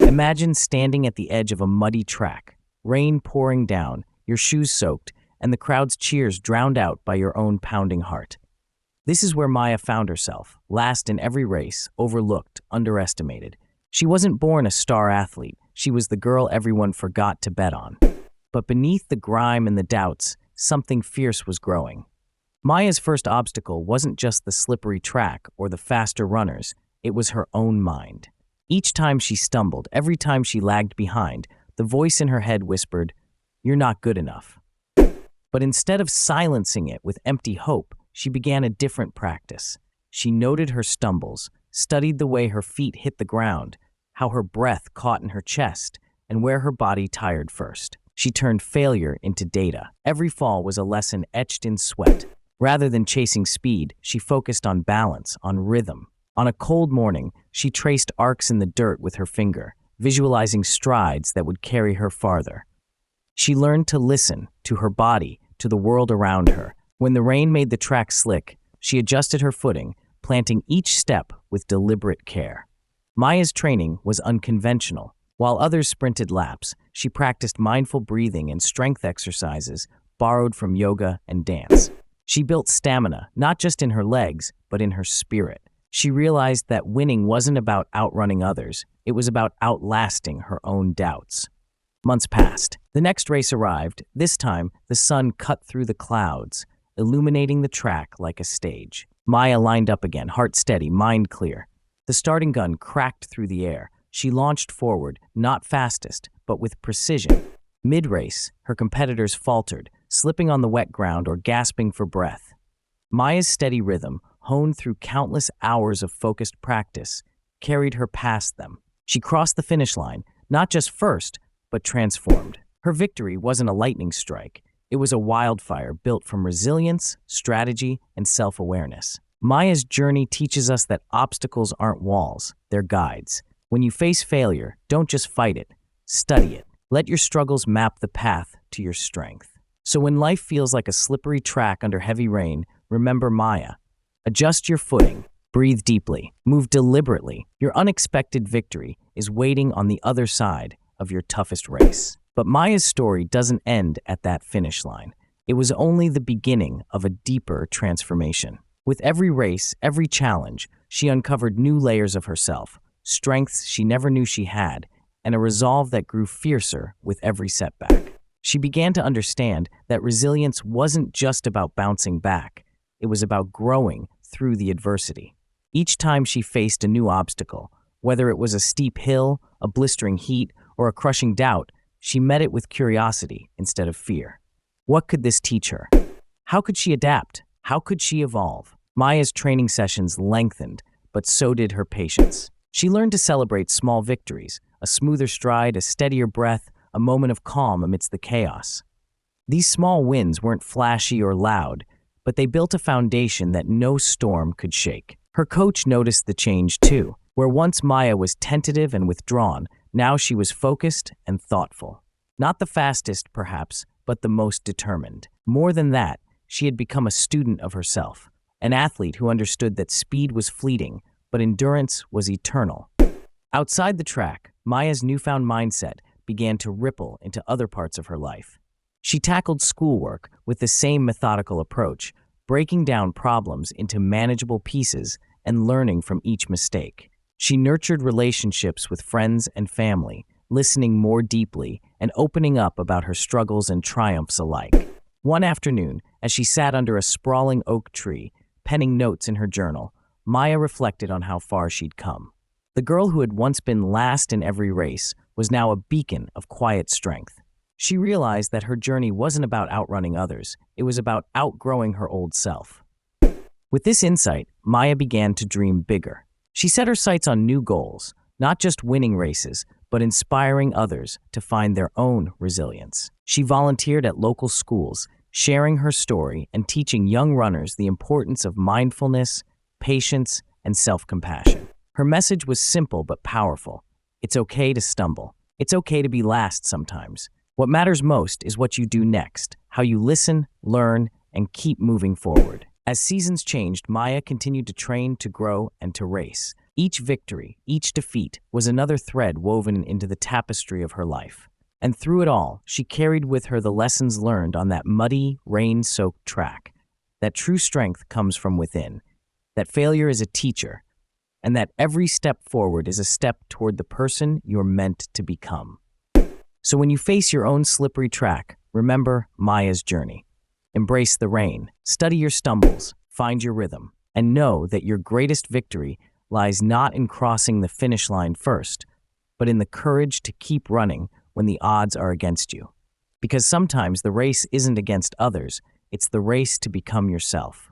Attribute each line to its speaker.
Speaker 1: Imagine standing at the edge of a muddy track, rain pouring down, your shoes soaked, and the crowd's cheers drowned out by your own pounding heart. This is where Maya found herself, last in every race, overlooked, underestimated. She wasn't born a star athlete, she was the girl everyone forgot to bet on. But beneath the grime and the doubts, something fierce was growing. Maya's first obstacle wasn't just the slippery track or the faster runners, it was her own mind. Each time she stumbled, every time she lagged behind, the voice in her head whispered, "You're not good enough." But instead of silencing it with empty hope, she began a different practice. She noted her stumbles, studied the way her feet hit the ground, how her breath caught in her chest, and where her body tired first. She turned failure into data. Every fall was a lesson etched in sweat. Rather than chasing speed, she focused on balance, on rhythm. On a cold morning, she traced arcs in the dirt with her finger, visualizing strides that would carry her farther. She learned to listen, to her body, to the world around her. When the rain made the track slick, she adjusted her footing, planting each step with deliberate care. Maya's training was unconventional. While others sprinted laps, she practiced mindful breathing and strength exercises borrowed from yoga and dance. She built stamina, not just in her legs, but in her spirit. She realized that winning wasn't about outrunning others, it was about outlasting her own doubts. Months passed. The next race arrived. This time, the sun cut through the clouds, illuminating the track like a stage. Maya lined up again, heart steady, mind clear. The starting gun cracked through the air. She launched forward, not fastest, but with precision. Mid-race, her competitors faltered, slipping on the wet ground or gasping for breath. Maya's steady rhythm, honed through countless hours of focused practice, carried her past them. She crossed the finish line, not just first, but transformed. Her victory wasn't a lightning strike. It was a wildfire built from resilience, strategy, and self-awareness. Maya's journey teaches us that obstacles aren't walls, they're guides. When you face failure, don't just fight it, study it. Let your struggles map the path to your strength. So when life feels like a slippery track under heavy rain, remember Maya. Adjust your footing, breathe deeply, move deliberately. Your unexpected victory is waiting on the other side of your toughest race. But Maya's story doesn't end at that finish line. It was only the beginning of a deeper transformation. With every race, every challenge, she uncovered new layers of herself, strengths she never knew she had, and a resolve that grew fiercer with every setback. She began to understand that resilience wasn't just about bouncing back. It was about growing through the adversity. Each time she faced a new obstacle, whether it was a steep hill, a blistering heat, or a crushing doubt, she met it with curiosity instead of fear. What could this teach her? How could she adapt? How could she evolve? Maya's training sessions lengthened, but so did her patience. She learned to celebrate small victories, a smoother stride, a steadier breath, a moment of calm amidst the chaos. These small wins weren't flashy or loud, but they built a foundation that no storm could shake. Her coach noticed the change too. Where once Maya was tentative and withdrawn, now she was focused and thoughtful. Not the fastest, perhaps, but the most determined. More than that, she had become a student of herself, an athlete who understood that speed was fleeting, but endurance was eternal. Outside the track, Maya's newfound mindset began to ripple into other parts of her life. She tackled schoolwork with the same methodical approach, breaking down problems into manageable pieces and learning from each mistake. She nurtured relationships with friends and family, listening more deeply and opening up about her struggles and triumphs alike. One afternoon, as she sat under a sprawling oak tree, penning notes in her journal, Maya reflected on how far she'd come. The girl who had once been last in every race was now a beacon of quiet strength. She realized that her journey wasn't about outrunning others, it was about outgrowing her old self. With this insight, Maya began to dream bigger. She set her sights on new goals, not just winning races, but inspiring others to find their own resilience. She volunteered at local schools, sharing her story and teaching young runners the importance of mindfulness, patience, and self-compassion. Her message was simple but powerful. It's okay to stumble. It's okay to be last sometimes. What matters most is what you do next, how you listen, learn, and keep moving forward. As seasons changed, Maya continued to train, to grow, and to race. Each victory, each defeat, was another thread woven into the tapestry of her life. And through it all, she carried with her the lessons learned on that muddy, rain-soaked track. That true strength comes from within, that failure is a teacher, and that every step forward is a step toward the person you're meant to become. So when you face your own slippery track, remember Maya's journey. Embrace the rain, study your stumbles, find your rhythm, and know that your greatest victory lies not in crossing the finish line first, but in the courage to keep running when the odds are against you. Because sometimes the race isn't against others, it's the race to become yourself.